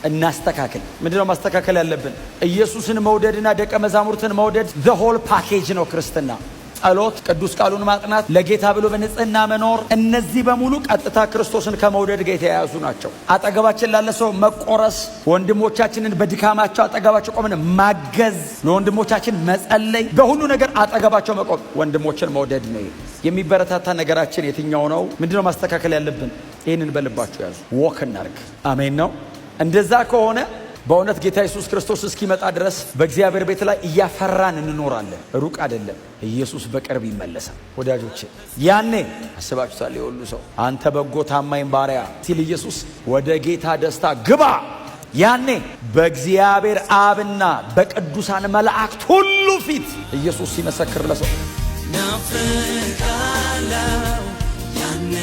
እናስተካክል። ምንድነው ማስተካከል ያለብን? ኢየሱስን መውደድና ደቀ መዛሙርትን መውደድ the whole package ነው ክርስትና። ጸሎት፣ ቅዱስ ቃሉን ማጥናት፣ ለጌታ ብሎ በንጽህና መኖር፣ እነዚህ በሙሉ ቀጥታ ክርስቶስን ከመውደድ ጋር የተያያዙ ናቸው። አጠገባችን ላለ ሰው መቆረስ፣ ወንድሞቻችንን በድካማቸው አጠገባቸው ቆመን ማገዝ፣ ለወንድሞቻችን መጸለይ፣ በሁሉ ነገር አጠገባቸው መቆም ወንድሞችን መውደድ ነው። የሚበረታታ ነገራችን የትኛው ነው? ምንድነው ማስተካከል ያለብን? ይህንን በልባችሁ ያዙ። ወክ እናርግ። አሜን ነው። እንደዛ ከሆነ በእውነት ጌታ ኢየሱስ ክርስቶስ እስኪመጣ ድረስ በእግዚአብሔር ቤት ላይ እያፈራን እንኖራለን። ሩቅ አይደለም። ኢየሱስ በቅርብ ይመለሳል። ወዳጆቼ ያኔ አስባችሁታል? የሁሉ ሰው አንተ በጎ ታማኝ ባሪያ ሲል ኢየሱስ ወደ ጌታ ደስታ ግባ። ያኔ በእግዚአብሔር አብና በቅዱሳን መላእክት ሁሉ ፊት ኢየሱስ ሲመሰክር ለሰው ናፍቃለው ያኔ